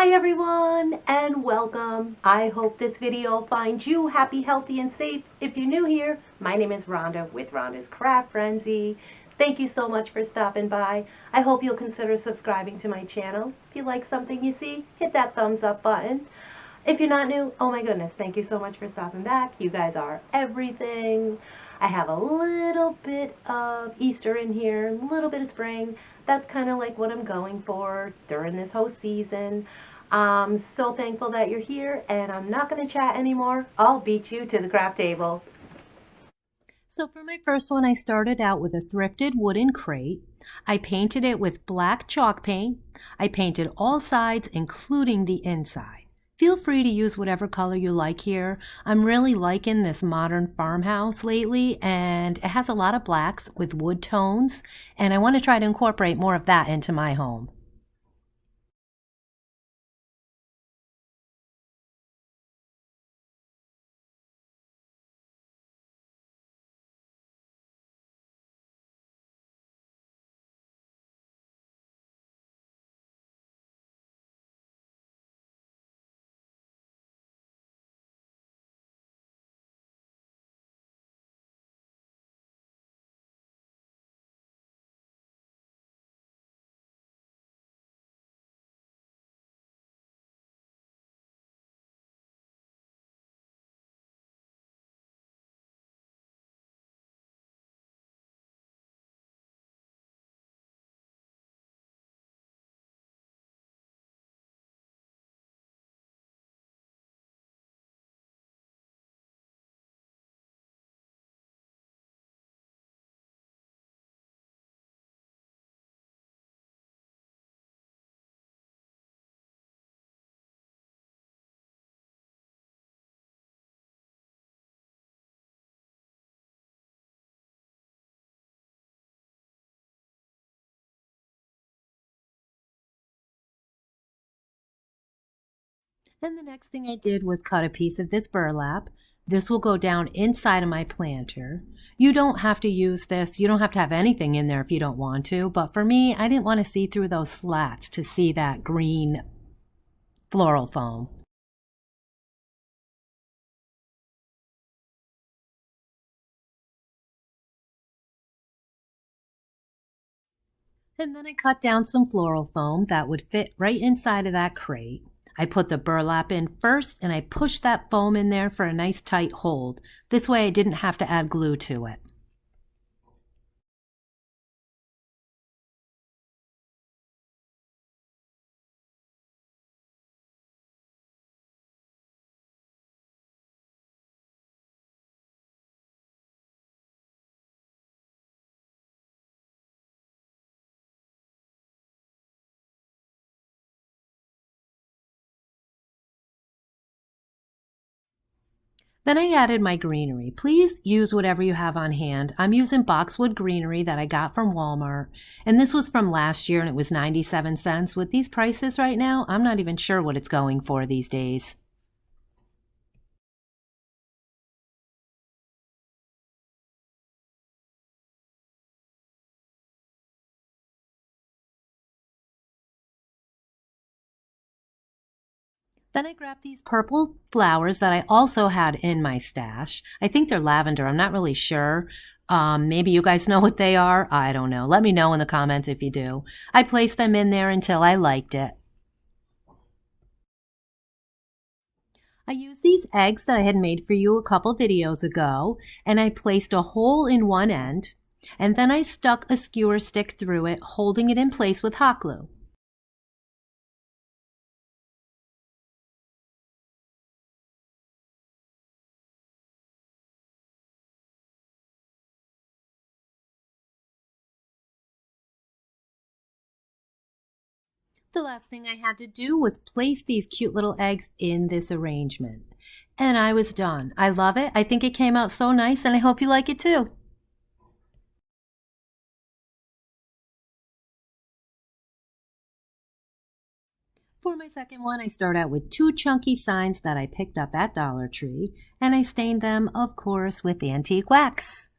Hi everyone and welcome. I hope this video finds you happy, healthy, and safe. If you're new here, my name is Rhonda with Rhonda's Craft Frenzy. Thank you so much for stopping by. I hope you'll consider subscribing to my channel. If you like something you see, hit that thumbs up button. If you're not new, oh my goodness, thank you so much for stopping back. You guys are everything. I have a little bit of Easter in here, a little bit of spring. That's kind of like what I'm going for during this whole season. I'm so thankful that you're here, and I'm not going to chat anymore. I'll beat you to the craft table. So for my first one, I started out with a thrifted wooden crate. I painted it with black chalk paint. I painted all sides, including the inside. Feel free to use whatever color you like here. I'm really liking this modern farmhouse lately, and it has a lot of blacks with wood tones, and I want to try to incorporate more of that into my home. And the next thing I did was cut a piece of this burlap. This will go down inside of my planter. You don't have to use this. You don't have to have anything in there if you don't want to. But for me, I didn't want to see through those slats to see that green floral foam. And then I cut down some floral foam that would fit right inside of that crate. I put the burlap in first and I pushed that foam in there for a nice tight hold. This way I didn't have to add glue to it. Then I added my greenery. Please use whatever you have on hand. I'm using boxwood greenery that I got from Walmart. And this was from last year and it was 97 cents. With these prices right now, I'm not even sure what it's going for these days. Then I grabbed these purple flowers that I also had in my stash. I think they're lavender. I'm not really sure. Maybe you guys know what they are. I don't know. Let me know in the comments if you do. I placed them in there until I liked it. I used these eggs that I had made for you a couple videos ago, and I placed a hole in one end, and then I stuck a skewer stick through it, holding it in place with hot glue. The last thing I had to do was place these cute little eggs in this arrangement. And I was done. I love it. I think it came out so nice, and I hope you like it too. For my second one, I start out with two chunky signs that I picked up at Dollar Tree, and I stained them, of course, with antique wax.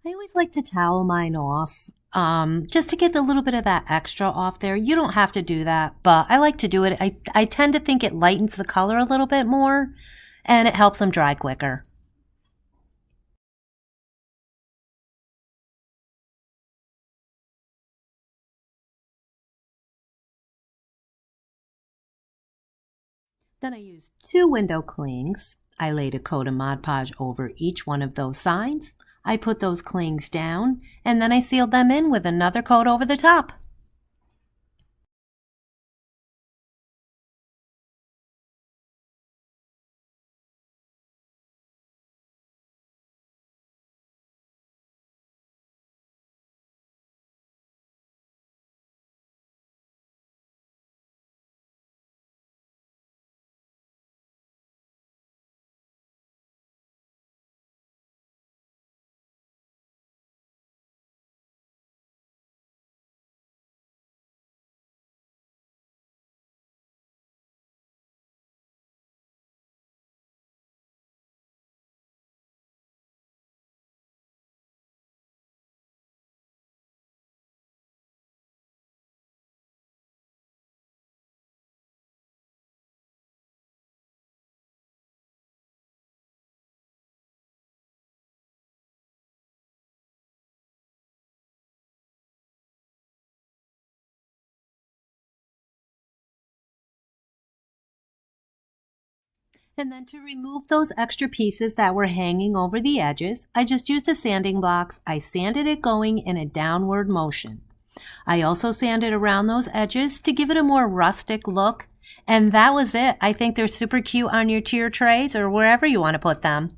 I always like to towel mine off just to get a little bit of that extra off there. You don't have to do that, but I like to do it. I tend to think it lightens the color a little bit more and it helps them dry quicker. Then I used 2 window clings. I laid a coat of Mod Podge over each one of those signs. I put those clings down and then I sealed them in with another coat over the top. And then to remove those extra pieces that were hanging over the edges, I just used a sanding box. I sanded it going in a downward motion. I also sanded around those edges to give it a more rustic look. And that was it. I think they're super cute on your tier trays or wherever you want to put them.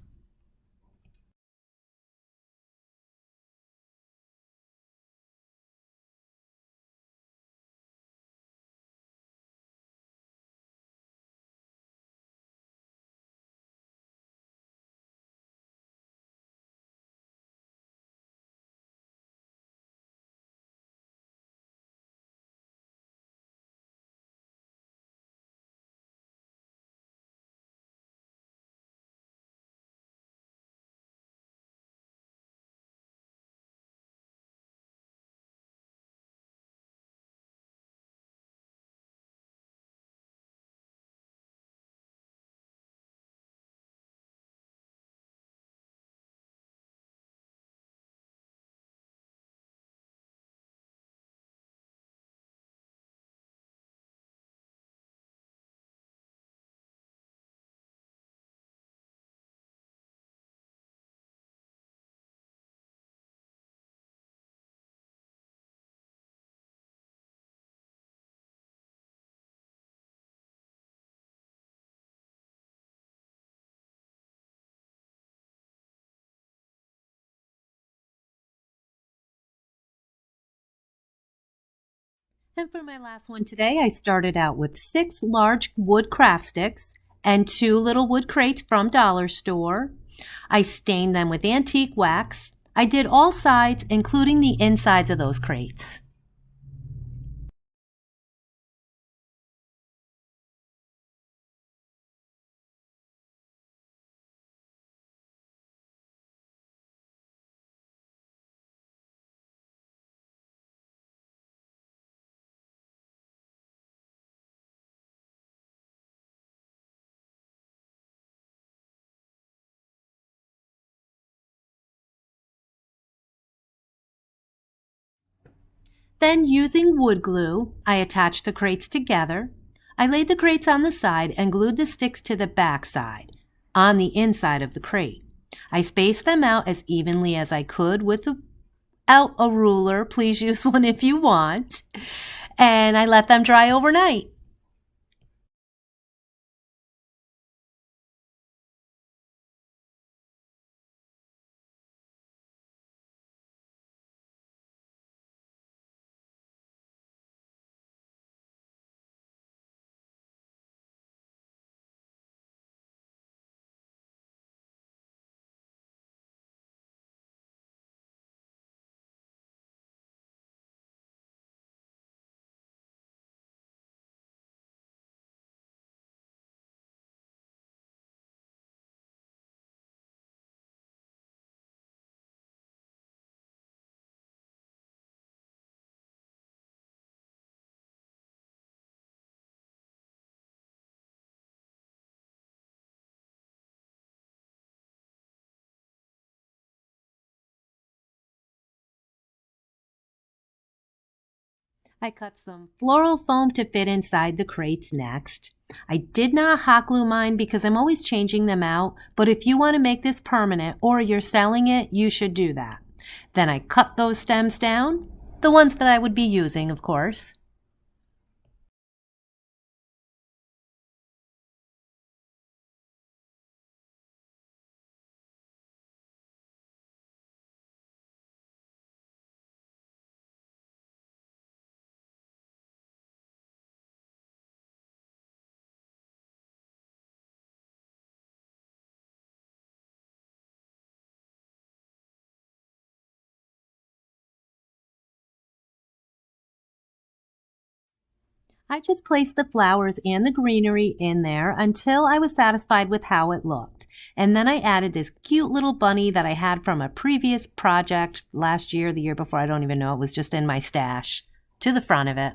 And for my last one today, I started out with 6 large wood craft sticks and 2 little wood crates from Dollar Store. I stained them with antique wax. I did all sides, including the insides of those crates. Then, using wood glue, I attached the crates together. I laid the crates on the side and glued the sticks to the back side, on the inside of the crate. I spaced them out as evenly as I could without a ruler. Please use one if you want. And I let them dry overnight. I cut some floral foam to fit inside the crates next. I did not hot glue mine because I'm always changing them out, but if you want to make this permanent or you're selling it, you should do that. Then I cut those stems down, the ones that I would be using, of course. I just placed the flowers and the greenery in there until I was satisfied with how it looked. And then I added this cute little bunny that I had from a previous project last year, the year before, I don't even know, it was just in my stash, to the front of it.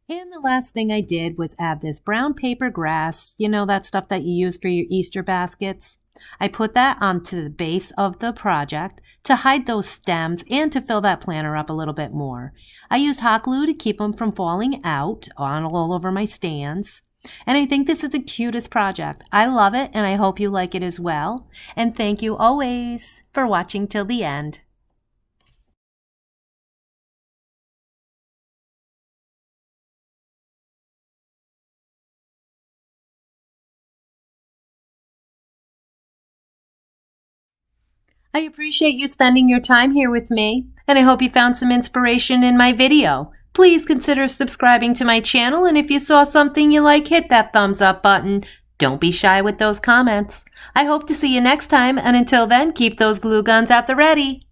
And the last thing I did was add this brown paper grass, you know, that stuff that you use for your Easter baskets. I put that onto the base of the project to hide those stems and to fill that planter up a little bit more. I used hot glue to keep them from falling out on all over my stands. And I think this is the cutest project. I love it and I hope you like it as well. And thank you always for watching till the end. I appreciate you spending your time here with me, and I hope you found some inspiration in my video. Please consider subscribing to my channel, and if you saw something you like, hit that thumbs up button. Don't be shy with those comments. I hope to see you next time, and until then, keep those glue guns at the ready.